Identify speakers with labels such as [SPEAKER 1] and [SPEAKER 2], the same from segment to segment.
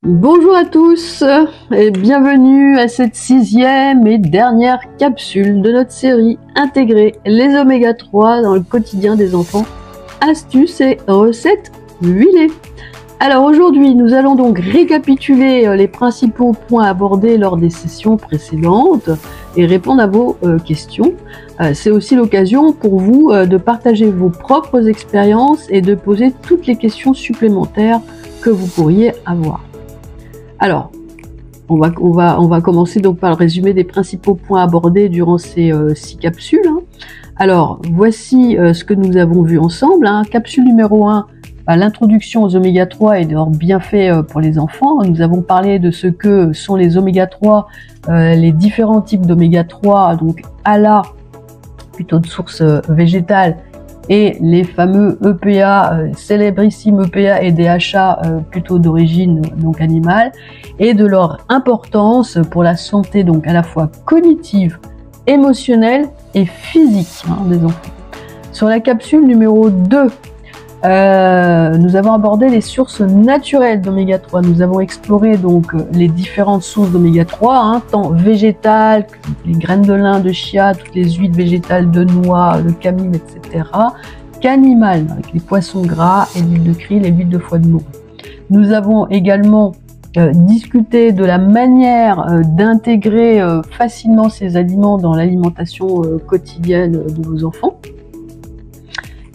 [SPEAKER 1] Bonjour à tous et bienvenue à cette 6e et dernière capsule de notre série Intégrer les oméga 3 dans le quotidien des enfants, astuces et recettes huilées. Alors aujourd'hui, nous allons donc récapituler les principaux points abordés lors des sessions précédentes et répondre à vos questions. C'est aussi l'occasion pour vous de partager vos propres expériences et de poser toutes les questions supplémentaires que vous pourriez avoir. Alors, on va commencer donc par le résumé des principaux points abordés durant ces 6 capsules. Alors, voici ce que nous avons vu ensemble. Capsule numéro 1, l'introduction aux oméga 3 et leurs bienfaits pour les enfants. Nous avons parlé de ce que sont les oméga 3, les différents types d'oméga 3, donc ALA, plutôt de source végétale, et les fameux EPA, célébrissime EPA et DHA, plutôt d'origine donc animale, et de leur importance pour la santé donc à la fois cognitive, émotionnelle et physique des enfants. Sur la capsule numéro 2, nous avons abordé les sources naturelles d'oméga 3. Nous avons exploré donc les différentes sources d'oméga 3, tant végétales, les graines de lin, de chia, toutes les huiles végétales de noix, de camille, etc., qu'animales, avec les poissons gras et l'huile de krill et l'huile de foie de morue. Nous avons également discuté de la manière d'intégrer facilement ces aliments dans l'alimentation quotidienne de vos enfants.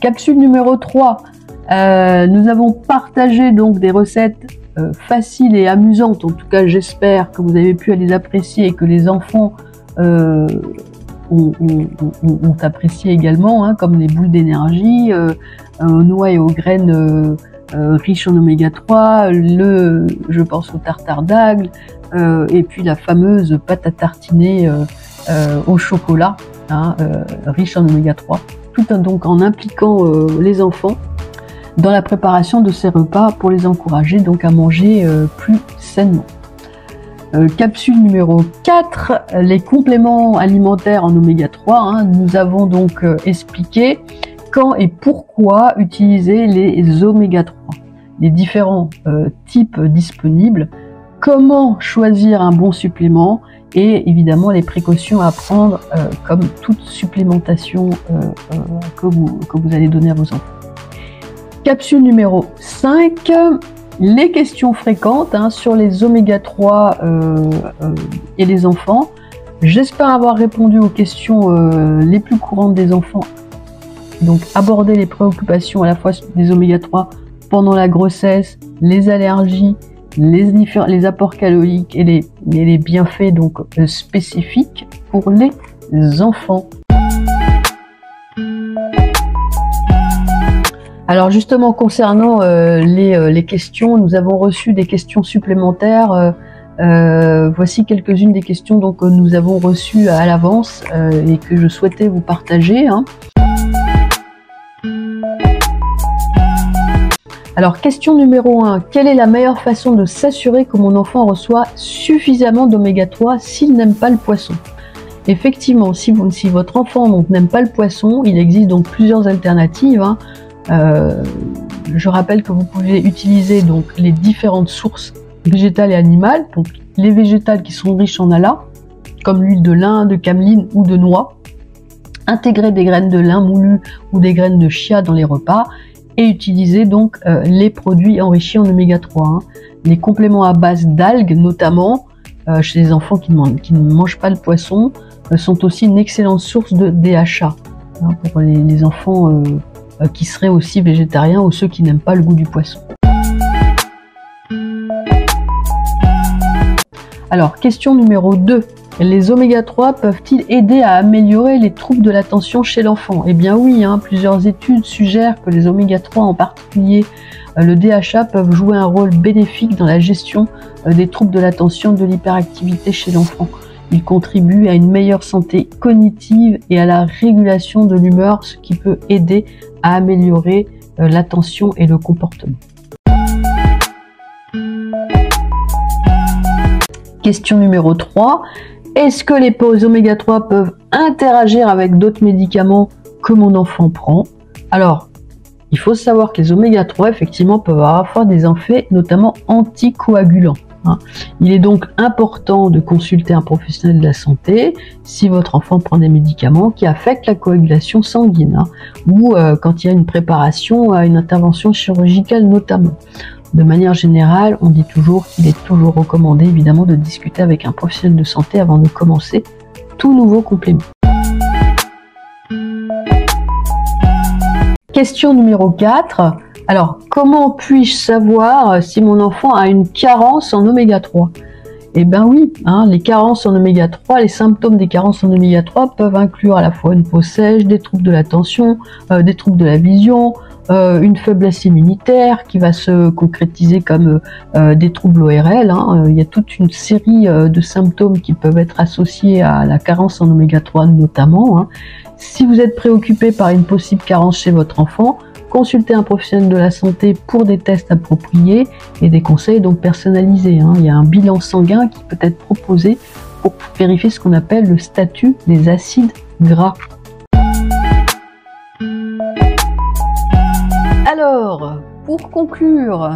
[SPEAKER 1] Capsule numéro 3, nous avons partagé donc des recettes faciles et amusantes. En tout cas, j'espère que vous avez pu les apprécier et que les enfants ont apprécié également, comme les boules d'énergie, aux noix et aux graines riches en oméga 3, je pense au tartare d'aigle, et puis la fameuse pâte à tartiner au chocolat, riche en oméga 3. Tout donc en impliquant les enfants dans la préparation de ces repas pour les encourager donc à manger plus sainement. Capsule numéro 4, les compléments alimentaires en oméga 3. Nous avons donc expliqué quand et pourquoi utiliser les oméga 3, les différents types disponibles, comment choisir un bon supplément et évidemment les précautions à prendre comme toute supplémentation que vous allez donner à vos enfants. Capsule numéro 5, les questions fréquentes sur les oméga 3 et les enfants. J'espère avoir répondu aux questions les plus courantes des enfants. Donc aborder les préoccupations à la fois des oméga 3 pendant la grossesse, les allergies, les apports caloriques et les bienfaits donc spécifiques pour les enfants. Alors justement concernant les questions, nous avons reçu des questions supplémentaires. Voici quelques-unes des questions donc, que nous avons reçues à l'avance et que je souhaitais vous partager. Alors, question numéro 1. Quelle est la meilleure façon de s'assurer que mon enfant reçoit suffisamment d'oméga 3 s'il n'aime pas le poisson? Effectivement, si votre enfant n'aime pas le poisson, il existe donc plusieurs alternatives. Je rappelle que vous pouvez utiliser donc les différentes sources végétales et animales, donc les végétales qui sont riches en ALA, comme l'huile de lin, de cameline ou de noix, intégrer des graines de lin moulues ou des graines de chia dans les repas, et utiliser donc les produits enrichis en oméga 3. Les compléments à base d'algues, notamment chez les enfants qui ne mangent pas le poisson, sont aussi une excellente source de DHA pour les enfants qui seraient aussi végétariens ou ceux qui n'aiment pas le goût du poisson. Alors, question numéro 2. Les oméga 3 peuvent-ils aider à améliorer les troubles de l'attention chez l'enfant? Eh bien oui, plusieurs études suggèrent que les oméga 3, en particulier le DHA, peuvent jouer un rôle bénéfique dans la gestion des troubles de l'attention, de l'hyperactivité chez l'enfant. Ils contribuent à une meilleure santé cognitive et à la régulation de l'humeur, ce qui peut aider à améliorer l'attention et le comportement. Question numéro 3. Est-ce que les oméga 3 peuvent interagir avec d'autres médicaments que mon enfant prend? Alors, Il faut savoir que les oméga 3, effectivement, peuvent avoir des effets notamment anticoagulants. Il est donc important de consulter un professionnel de la santé si votre enfant prend des médicaments qui affectent la coagulation sanguine, ou quand il y a une préparation à une intervention chirurgicale notamment. De manière générale, on dit toujours qu'il est toujours recommandé évidemment de discuter avec un professionnel de santé avant de commencer tout nouveau complément. Question numéro 4. Alors, comment puis-je savoir si mon enfant a une carence en oméga 3 ? Eh bien oui, les carences en oméga 3, les symptômes des carences en oméga 3 peuvent inclure à la fois une peau sèche, des troubles de l'attention, des troubles de la vision, une faiblesse immunitaire qui va se concrétiser comme des troubles ORL. Il y a toute une série de symptômes qui peuvent être associés à la carence en oméga 3 notamment. Si vous êtes préoccupé par une possible carence chez votre enfant, consultez un professionnel de la santé pour des tests appropriés et des conseils donc personnalisés. Il y a un bilan sanguin qui peut être proposé pour vérifier ce qu'on appelle le statut des acides gras. Alors, pour conclure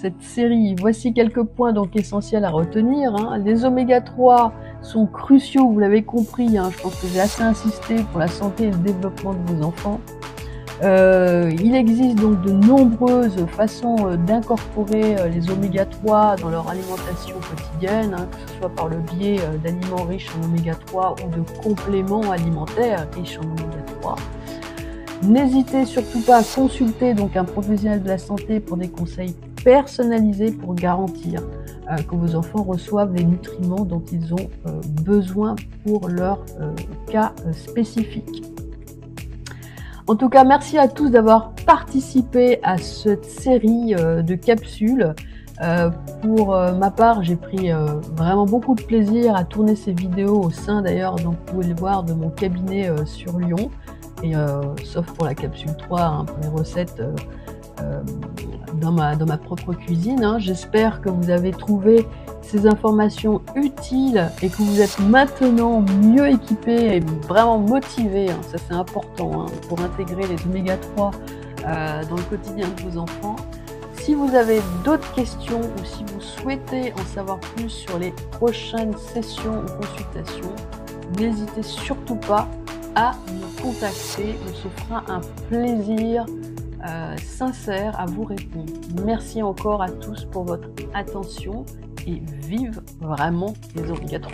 [SPEAKER 1] cette série, voici quelques points donc essentiels à retenir. Les oméga 3 sont cruciaux, vous l'avez compris, je pense que j'ai assez insisté pour la santé et le développement de vos enfants. Il existe donc de nombreuses façons d'incorporer les oméga 3 dans leur alimentation quotidienne, que ce soit par le biais d'aliments riches en oméga 3 ou de compléments alimentaires riches en oméga 3. N'hésitez surtout pas à consulter donc un professionnel de la santé pour des conseils personnalisés pour garantir que vos enfants reçoivent les nutriments dont ils ont besoin pour leur cas spécifique. En tout cas, merci à tous d'avoir participé à cette série de capsules. Pour ma part, j'ai pris vraiment beaucoup de plaisir à tourner ces vidéos au sein d'ailleurs, donc vous pouvez le voir, de mon cabinet sur Lyon. Et sauf pour la capsule 3, pour les recettes dans ma propre cuisine. J'espère que vous avez trouvé ces informations utiles et que vous êtes maintenant mieux équipés et vraiment motivés. Ça c'est important pour intégrer les oméga 3 dans le quotidien de vos enfants. Si vous avez d'autres questions ou si vous souhaitez en savoir plus sur les prochaines sessions ou consultations, n'hésitez surtout pas à nous contacter. On se fera un plaisir sincère à vous répondre. Merci encore à tous pour votre attention et vive vraiment les oméga 3.